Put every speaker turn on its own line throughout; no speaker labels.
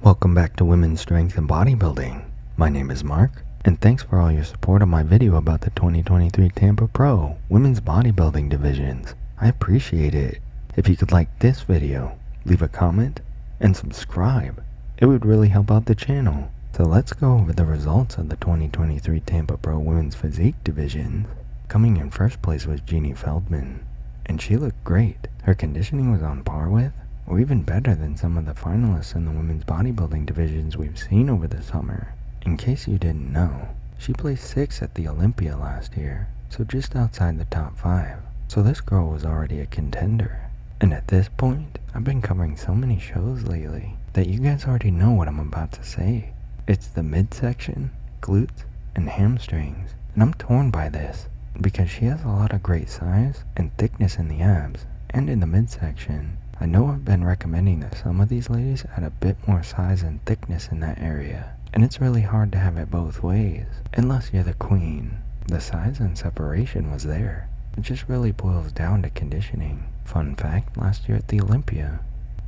Welcome back to Women's Strength and Bodybuilding. My name is Mark, and thanks for all your support on my video about the 2023 Tampa Pro Women's Bodybuilding Divisions. I appreciate it. If you could like this video, leave a comment, and subscribe. It would really help out the channel. So let's go over the results of the 2023 Tampa Pro Women's Physique Division. Coming in first place was Jeannie Feldman, and she looked great. Her conditioning was on par with, or even better than some of the finalists in the women's bodybuilding divisions we've seen over the summer. In case you didn't know, she placed 6th at the Olympia last year, so just outside the top 5. So this girl was already a contender. And at this point, I've been covering so many shows lately that you guys already know what I'm about to say. It's the midsection, glutes, and hamstrings, and I'm torn by this because she has a lot of great size and thickness in the abs and in the midsection. I know I've been recommending that some of these ladies add a bit more size and thickness in that area, and it's really hard to have it both ways, unless you're the queen. The size and separation was there. It just really boils down to conditioning. Fun fact, last year at the Olympia,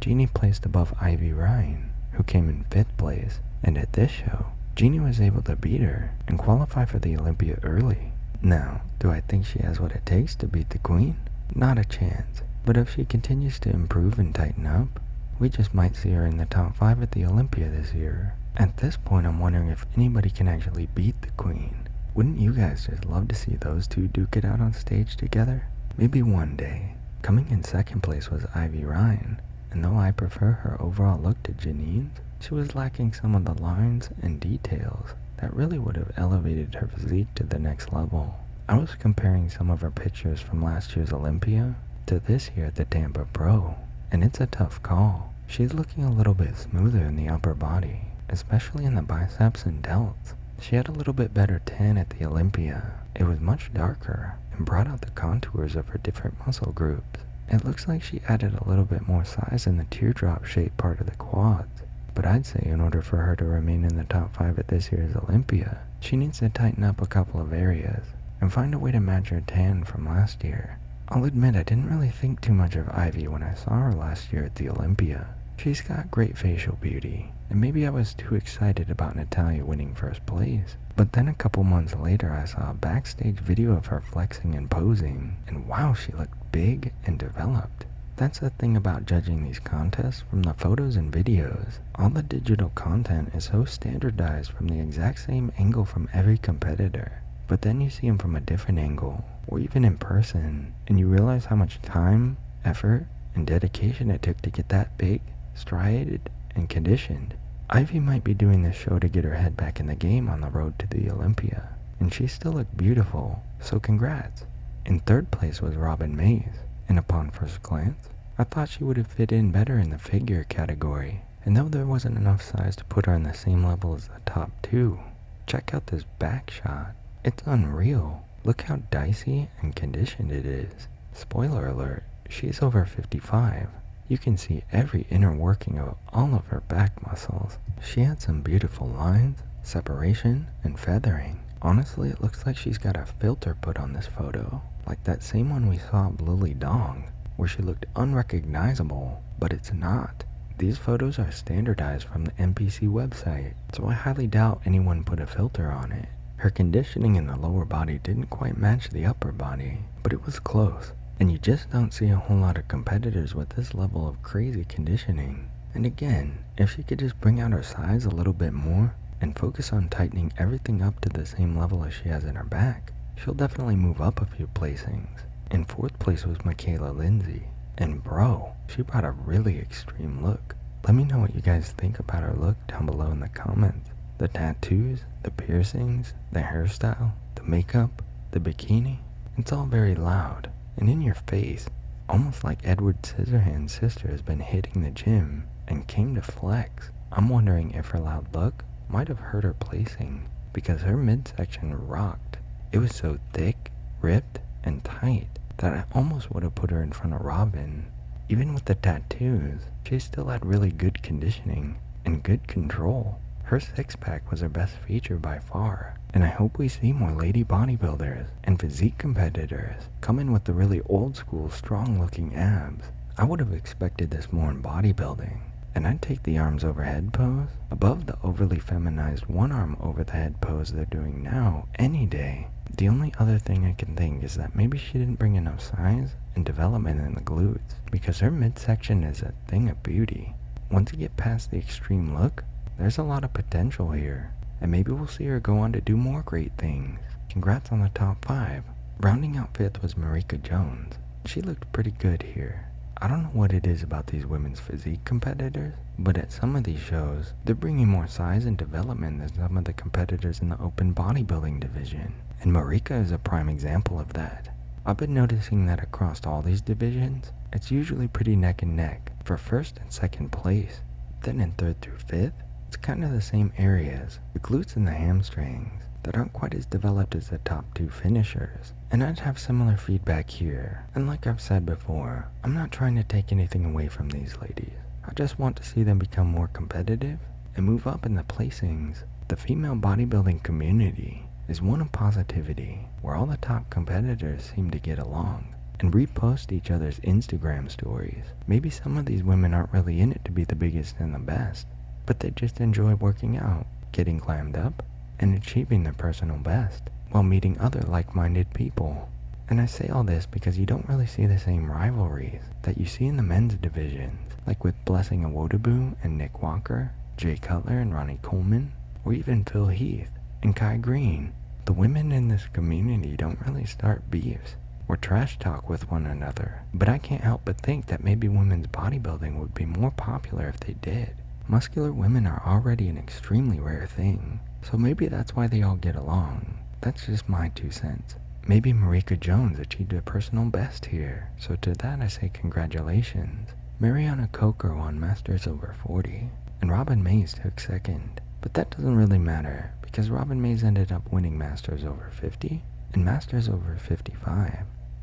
Jeannie placed above Ivie Rhein, who came in 5th place, and at this show, Jeannie was able to beat her and qualify for the Olympia early. Now, do I think she has what it takes to beat the queen? Not a chance. But if she continues to improve and tighten up, we just might see her in the top 5 at the Olympia this year. At this point, I'm wondering if anybody can actually beat the queen. Wouldn't you guys just love to see those two duke it out on stage together? Maybe one day. Coming in 2nd place was Ivie Rhein, and though I prefer her overall look to Jeannie's, she was lacking some of the lines and details that really would have elevated her physique to the next level. I was comparing some of her pictures from last year's Olympia to this year at the Tampa Pro, and it's a tough call. She's looking a little bit smoother in the upper body, especially in the biceps and delts. She had a little bit better tan at the Olympia. It was much darker and brought out the contours of her different muscle groups. It looks like she added a little bit more size in the teardrop shaped part of the quads, but I'd say in order for her to remain in the top 5 at this year's Olympia, she needs to tighten up a couple of areas and find a way to match her tan from last year. I'll admit I didn't really think too much of Ivie when I saw her last year at the Olympia. She's got great facial beauty, and maybe I was too excited about Natalya winning first place. But then a couple months later I saw a backstage video of her flexing and posing, and wow, she looked big and developed. That's the thing about judging these contests from the photos and videos. All the digital content is so standardized from the exact same angle from every competitor. But then you see them from a different angle, or even in person, and you realize how much time, effort, and dedication it took to get that big, striated, and conditioned. Ivie might be doing this show to get her head back in the game on the road to the Olympia, and she still looked beautiful, so congrats. In 3rd place was Robyn Mays, and upon first glance, I thought she would have fit in better in the figure category, and though there wasn't enough size to put her on the same level as the top 2, check out this back shot. It's unreal. Look how dicey and conditioned it is. Spoiler alert, she's over 55. You can see every inner working of all of her back muscles. She had some beautiful lines, separation, and feathering. Honestly, it looks like she's got a filter put on this photo, like that same one we saw at Lily Dong, where she looked unrecognizable, but it's not. These photos are standardized from the NPC website, so I highly doubt anyone put a filter on it. Her conditioning in the lower body didn't quite match the upper body, but it was close, and you just don't see a whole lot of competitors with this level of crazy conditioning. And again, if she could just bring out her size a little bit more and focus on tightening everything up to the same level as she has in her back, she'll definitely move up a few placings. In 4th place was Mikaela Lindsey, and bro, she brought a really extreme look. Let me know what you guys think about her look down below in the comments. The tattoos, the piercings, the hairstyle, the makeup, the bikini, it's all very loud and in your face, almost like Edward Scissorhands' sister has been hitting the gym and came to flex. I'm wondering if her loud look might have hurt her placing because her midsection rocked. It was so thick, ripped, and tight that I almost would have put her in front of Robyn. Even with the tattoos, she still had really good conditioning and good control. Her six-pack was her best feature by far, and I hope we see more lady bodybuilders and physique competitors come in with the really old-school, strong-looking abs. I would have expected this more in bodybuilding, And I'd take the arms overhead pose above the overly feminized one arm over the head pose they're doing now any day. The only other thing I can think is that maybe she didn't bring enough size and development in the glutes, because her midsection is a thing of beauty. Once you get past the extreme look, there's a lot of potential here, and maybe we'll see her go on to do more great things. Congrats on the top 5. Rounding out 5th was Marika Jones. She looked pretty good here. I don't know what it is about these women's physique competitors, but at some of these shows, they're bringing more size and development than some of the competitors in the open bodybuilding division. And Marika is a prime example of that. I've been noticing that across all these divisions, it's usually pretty neck and neck for 1st and 2nd place. Then in 3rd through 5th, it's kind of the same areas, the glutes and the hamstrings, that aren't quite as developed as the top 2 finishers. And I'd have similar feedback here. And like I've said before, I'm not trying to take anything away from these ladies. I just want to see them become more competitive and move up in the placings. The female bodybuilding community is one of positivity, where all the top competitors seem to get along and repost each other's Instagram stories. Maybe some of these women aren't really in it to be the biggest and the best, but they just enjoy working out, getting glammed up, and achieving their personal best while meeting other like-minded people. And I say all this because you don't really see the same rivalries that you see in the men's divisions, like with Blessing Awodabu and Nick Walker, Jay Cutler and Ronnie Coleman, or even Phil Heath and Kai Green. The women in this community don't really start beefs or trash talk with one another, but I can't help but think that maybe women's bodybuilding would be more popular if they did. Muscular women are already an extremely rare thing, so maybe that's why they all get along. That's just my 2 cents. Maybe Marika Jones achieved a personal best here, so to that I say congratulations. Marianna Corker won Masters over 40, and Robyn Mays took 2nd. But that doesn't really matter, because Robyn Mays ended up winning Masters over 50 and Masters over 55.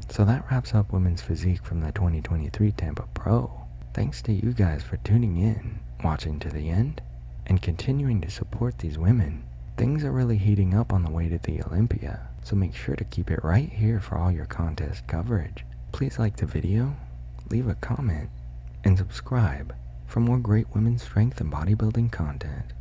So that wraps up women's physique from the 2023 Tampa Pro. Thanks to you guys for tuning in, watching to the end, and continuing to support these women. Things are really heating up on the way to the Olympia, so make sure to keep it right here for all your contest coverage. Please like the video, leave a comment, and subscribe for more great women's strength and bodybuilding content.